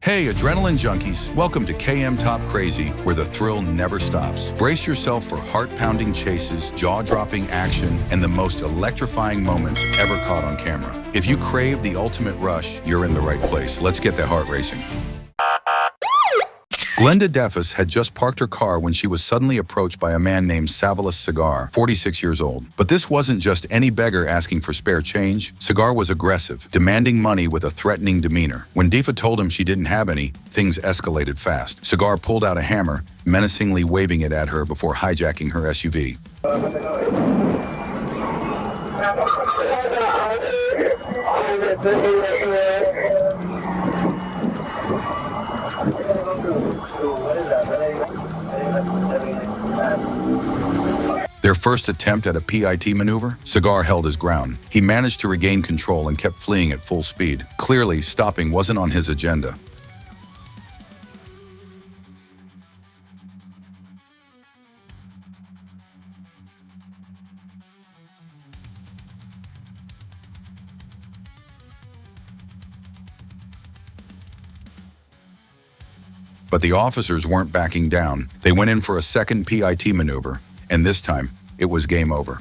Hey, adrenaline junkies, welcome to KM Top Crazy, where the thrill never stops. Brace yourself for heart-pounding chases, jaw-dropping action, and the most electrifying moments ever caught on camera. If you crave the ultimate rush, you're in the right place. Let's get that heart racing. Glenda Defis had just parked her car when she was suddenly approached by a man named Savalas Cigar, 46 years old. But this wasn't just any beggar asking for spare change. Cigar was aggressive, demanding money with a threatening demeanor. When Defa told him she didn't have any, things escalated fast. Cigar pulled out a hammer, menacingly waving it at her before hijacking her SUV. Their first attempt at a PIT maneuver, Cigar held his ground. He managed to regain control and kept fleeing at full speed. Clearly, stopping wasn't on his agenda. But the officers weren't backing down. They went in for a second PIT maneuver, and this time, it was game over.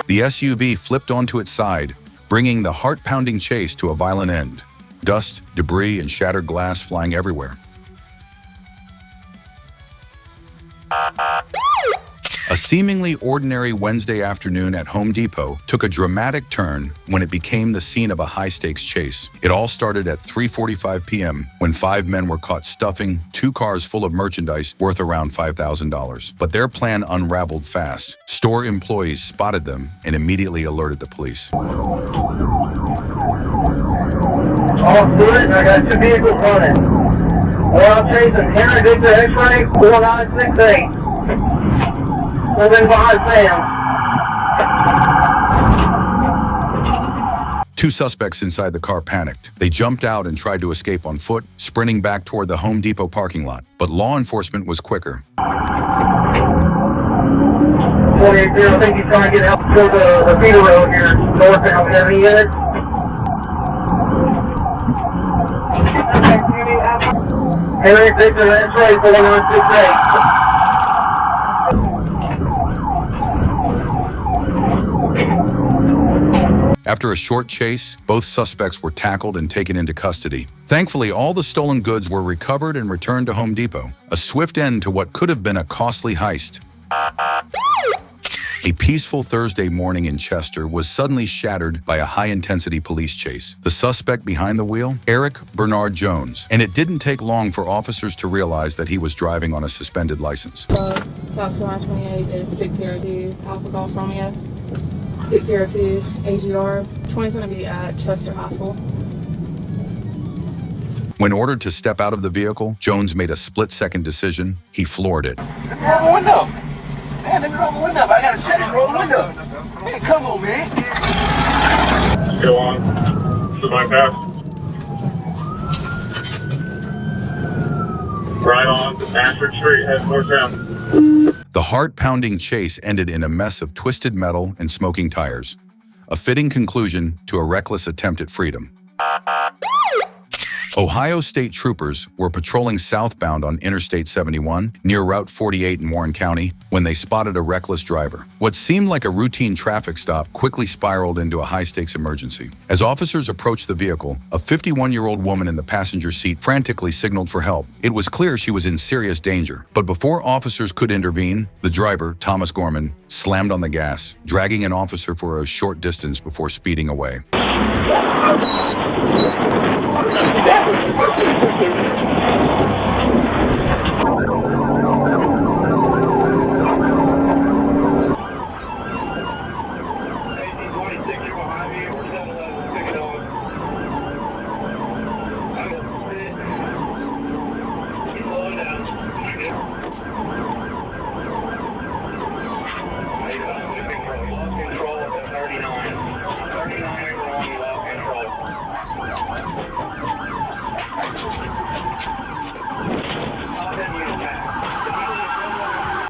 The SUV flipped onto its side, bringing the heart-pounding chase to a violent end. Dust, debris, and shattered glass flying everywhere. A seemingly ordinary Wednesday afternoon at Home Depot took a dramatic turn when it became the scene of a high-stakes chase. It all started at 3:45 p.m. when 5 men were caught stuffing 2 cars full of merchandise worth around $5,000. But their plan unraveled fast. Store employees spotted them and immediately alerted the police. All good, I got 2 vehicles running. Well, I'm chasing Henry Victor X-ray 4968. Moving behind Sam. 2 suspects inside the car panicked. They jumped out and tried to escape on foot, sprinting back toward the Home Depot parking lot. But law enforcement was quicker. 480, I think he's trying to get out to the feeder road here, northbound. We have any units? Henry Victor X-ray 4968. After a short chase, both suspects were tackled and taken into custody. Thankfully, all the stolen goods were recovered and returned to Home Depot. A swift end to what could have been a costly heist. A peaceful Thursday morning in Chester was suddenly shattered by a high-intensity police chase. The suspect behind the wheel? Eric Bernard Jones. And it didn't take long for officers to realize that he was driving on a suspended license. South Carolina 28 is 602 Alpha Golf Romeo. 602 AGR. 20's going to be at Chester Hospital. When ordered to step out of the vehicle, Jones made a split-second decision. He floored it. Roll the window. Man, let me roll the window. I gotta set it. Roll the window. Hey, come on, man. Go on to my path. Right on to Ashford Street, head northbound. The heart-pounding chase ended in a mess of twisted metal and smoking tires. A fitting conclusion to a reckless attempt at freedom. Ohio State troopers were patrolling southbound on Interstate 71 near Route 48 in Warren County when they spotted a reckless driver. What seemed like a routine traffic stop quickly spiraled into a high-stakes emergency. As officers approached the vehicle, a 51-year-old woman in the passenger seat frantically signaled for help. It was clear she was in serious danger. But before officers could intervene, the driver, Thomas Gorman, slammed on the gas, dragging an officer for a short distance before speeding away.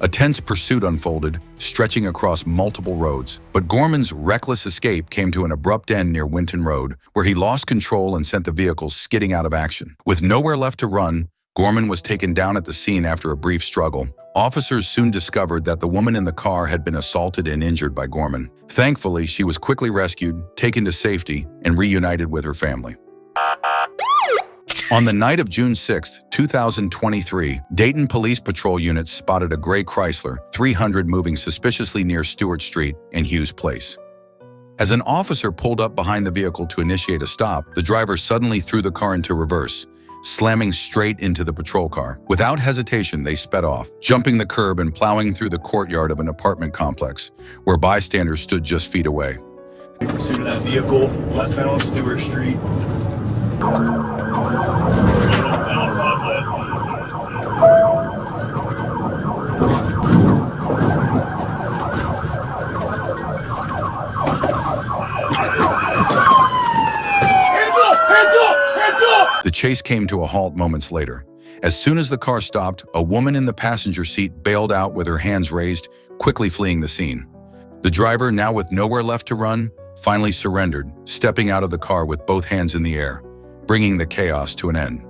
A tense pursuit unfolded, stretching across multiple roads. But Gorman's reckless escape came to an abrupt end near Winton Road, where he lost control and sent the vehicle skidding out of action. With nowhere left to run, Gorman was taken down at the scene after a brief struggle. Officers soon discovered that the woman in the car had been assaulted and injured by Gorman. Thankfully, she was quickly rescued, taken to safety, and reunited with her family. On the night of June 6, 2023, Dayton Police Patrol units spotted a gray Chrysler 300 moving suspiciously near Stewart Street and Hughes Place. As an officer pulled up behind the vehicle to initiate a stop, the driver suddenly threw the car into reverse, slamming straight into the patrol car. Without hesitation, they sped off, jumping the curb and plowing through the courtyard of an apartment complex, where bystanders stood just feet away. In pursuit of that vehicle, westbound on Stewart Street. The chase came to a halt moments later. As soon as the car stopped, a woman in the passenger seat bailed out with her hands raised, quickly fleeing the scene. The driver, now with nowhere left to run, finally surrendered, stepping out of the car with both hands in the air, bringing the chaos to an end.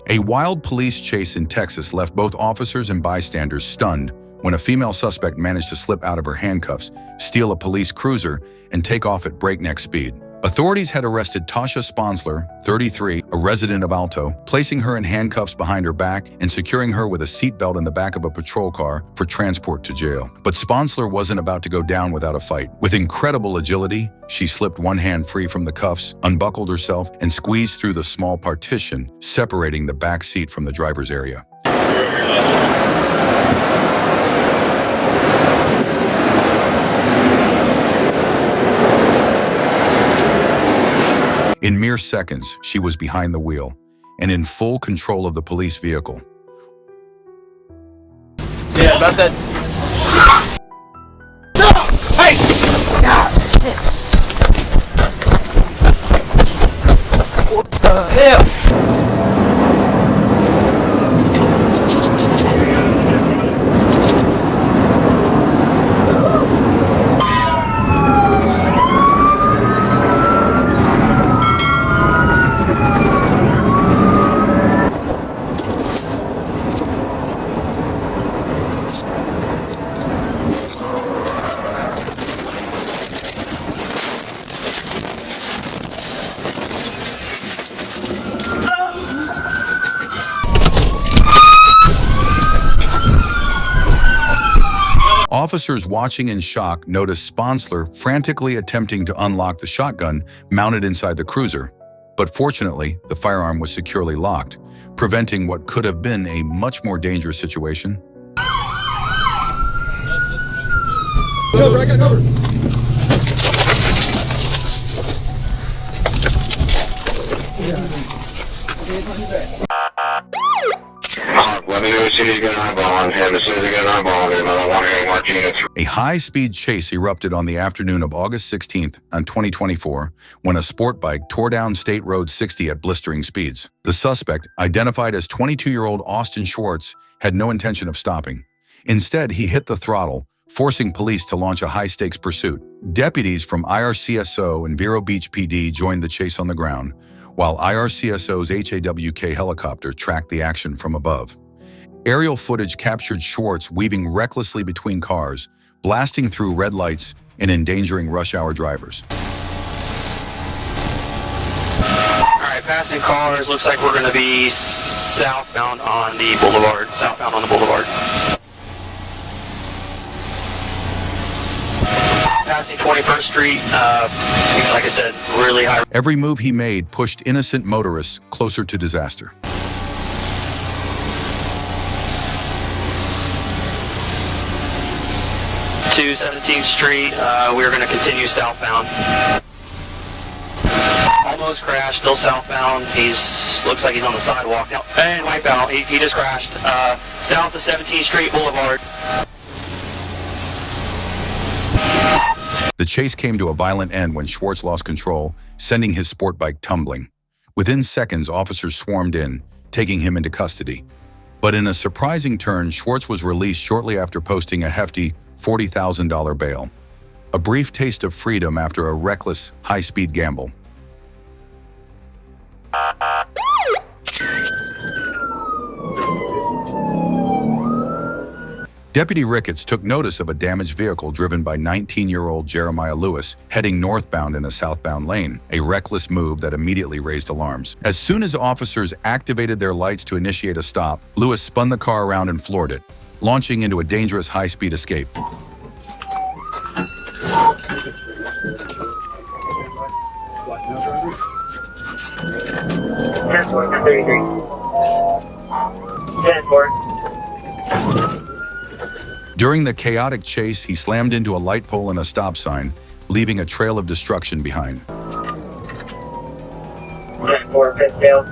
A wild police chase in Texas left both officers and bystanders stunned when a female suspect managed to slip out of her handcuffs, steal a police cruiser, and take off at breakneck speed. Authorities had arrested Tasha Sponsler, 33, a resident of Alto, placing her in handcuffs behind her back and securing her with a seatbelt in the back of a patrol car for transport to jail. But Sponsler wasn't about to go down without a fight. With incredible agility, she slipped one hand free from the cuffs, unbuckled herself, and squeezed through the small partition, separating the back seat from the driver's area. In mere seconds, she was behind the wheel and in full control of the police vehicle. Yeah, about that. Hey! What the hell? Officers watching in shock noticed Sponsler frantically attempting to unlock the shotgun mounted inside the cruiser. But fortunately, the firearm was securely locked, preventing what could have been a much more dangerous situation. Cover, I got cover. Let me know as soon as you get an eyeball on him. As soon as you get an eyeball on him, I don't want any more units. A high-speed chase erupted on the afternoon of August 16th on 2024 when a sport bike tore down State Road 60 at blistering speeds. The suspect, identified as 22-year-old Austin Schwartz, had no intention of stopping. Instead, he hit the throttle, forcing police to launch a high-stakes pursuit. Deputies from IRCSO and Vero Beach PD joined the chase on the ground, while IRCSO's HAWK helicopter tracked the action from above. Aerial footage captured Schwartz weaving recklessly between cars, blasting through red lights and endangering rush hour drivers. All right, passing cars. Looks like we're going to be southbound on the boulevard. Southbound on the boulevard. Passing 21st Street. Like I said, really high. Every move he made pushed innocent motorists closer to disaster. To 17th Street. We're going to continue southbound. Almost crashed, still southbound. Looks like he's on the sidewalk now. And wipe out. He just crashed. South of 17th Street Boulevard. The chase came to a violent end when Schwartz lost control, sending his sport bike tumbling. Within seconds, officers swarmed in, taking him into custody. But in a surprising turn, Schwartz was released shortly after posting a hefty $40,000 bail. A brief taste of freedom after a reckless, high-speed gamble. Deputy Ricketts took notice of a damaged vehicle driven by 19-year-old Jeremiah Lewis heading northbound in a southbound lane, a reckless move that immediately raised alarms. As soon as officers activated their lights to initiate a stop, Lewis spun the car around and floored it, launching into a dangerous high-speed escape. During the chaotic chase, he slammed into a light pole and a stop sign, leaving a trail of destruction behind. 10-4, fifth tail.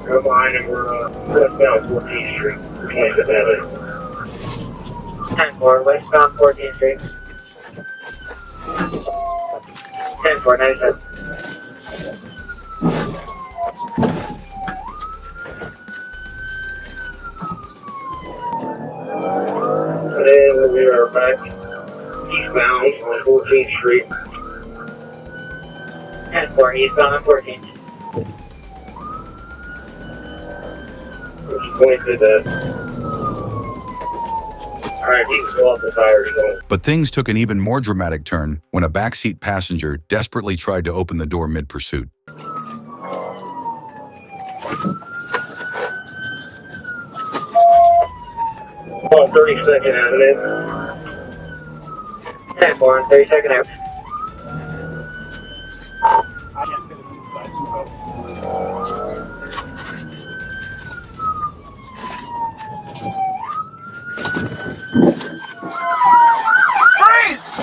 Go behind and we're westbound 14th Street, 25th Avenue. 10-4, westbound 14th Street. 10-4, 97. And we are back eastbound on 14th Street. 10-4, eastbound on 14th. Which pointed at. Alright, you can go off the tires. But things took an even more dramatic turn when a backseat passenger desperately tried to open the door mid-pursuit. On 32nd Avenue. 10-4 on 32nd Avenue. I can't fit him inside, so go.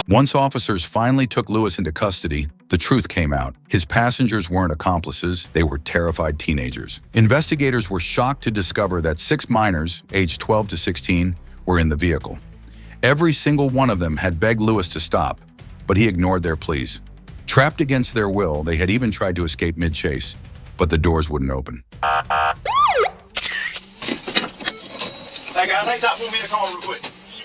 Once officers finally took Lewis into custody, the truth came out. His passengers weren't accomplices, they were terrified teenagers. Investigators were shocked to discover that 6 minors, aged 12 to 16, were in the vehicle. Every single one of them had begged Lewis to stop, but he ignored their pleas. Trapped against their will, they had even tried to escape mid-chase, but the doors wouldn't open. Hey guys, hang tight for me in the car real quick.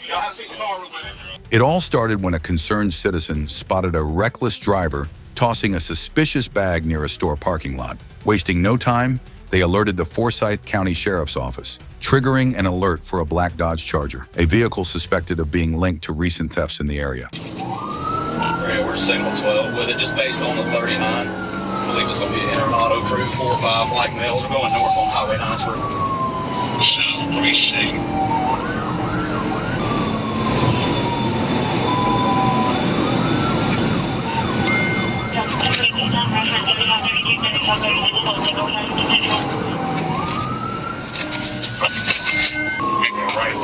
Y'all have a seat in the car real quick. It all started when a concerned citizen spotted a reckless driver tossing a suspicious bag near a store parking lot. Wasting no time, they alerted the Forsyth County Sheriff's Office, triggering an alert for a black Dodge Charger, a vehicle suspected of being linked to recent thefts in the area. Yeah, we're signal 12 with it, just based on the 39. I believe it's going to be an auto crew, 4 or 5 black males. We're going north on Highway 9 for South Precinct. Right,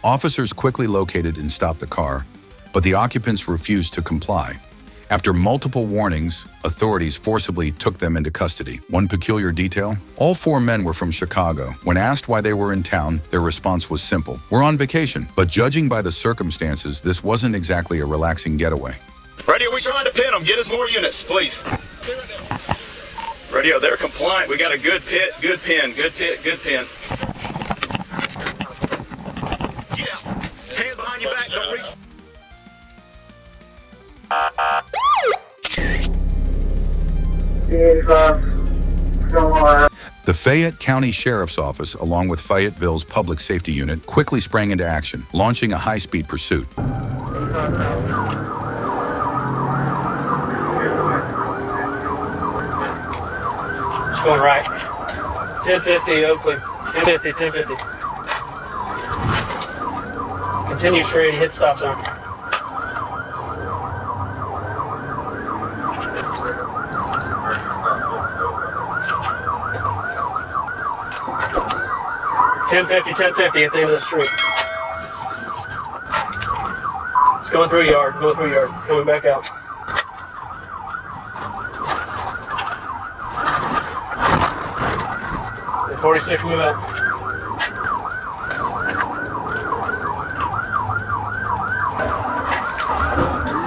Officers quickly located and stopped the car, but the occupants refused to comply. After multiple warnings, authorities forcibly took them into custody. One peculiar detail: all 4 men were from Chicago. When asked why they were in town, their response was simple: "We're on vacation." But judging by the circumstances, this wasn't exactly a relaxing getaway. Radio, we trying to pin them. Get us more units, please. Radio, they're compliant. We got a good pit, good pin, good pit, good pin. Get out. Hands behind your back. Don't reach. The Fayette County Sheriff's Office, along with Fayetteville's Public Safety Unit, quickly sprang into action, launching a high-speed pursuit. It's going right. 1050 Oakley. 1050, 1050. Continue straight, hit stop sign. $10.50 at the end of the street. Going through yard, coming back out. The 46 move out.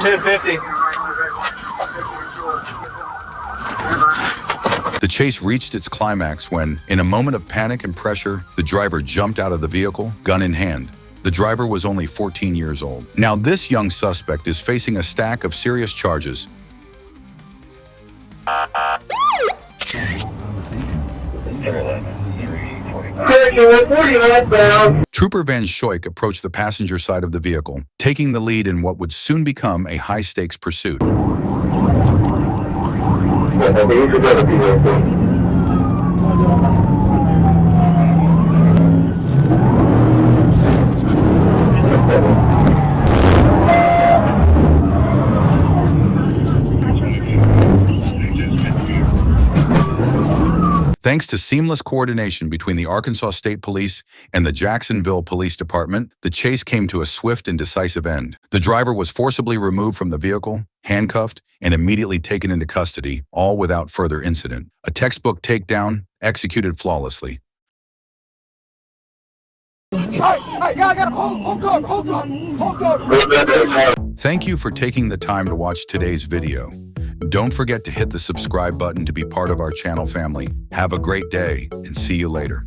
$10.50. The chase reached its climax when, in a moment of panic and pressure, the driver jumped out of the vehicle, gun in hand. The driver was only 14 years old. Now, this young suspect is facing a stack of serious charges. Trooper Van Schoik approached the passenger side of the vehicle, taking the lead in what would soon become a high-stakes pursuit. Thanks to seamless coordination between the Arkansas State Police and the Jacksonville Police Department, the chase came to a swift and decisive end. The driver was forcibly removed from the vehicle, handcuffed, and immediately taken into custody, all without further incident. A textbook takedown, executed flawlessly. Thank you for taking the time to watch today's video. Don't forget to hit the subscribe button to be part of our channel family. Have a great day and see you later.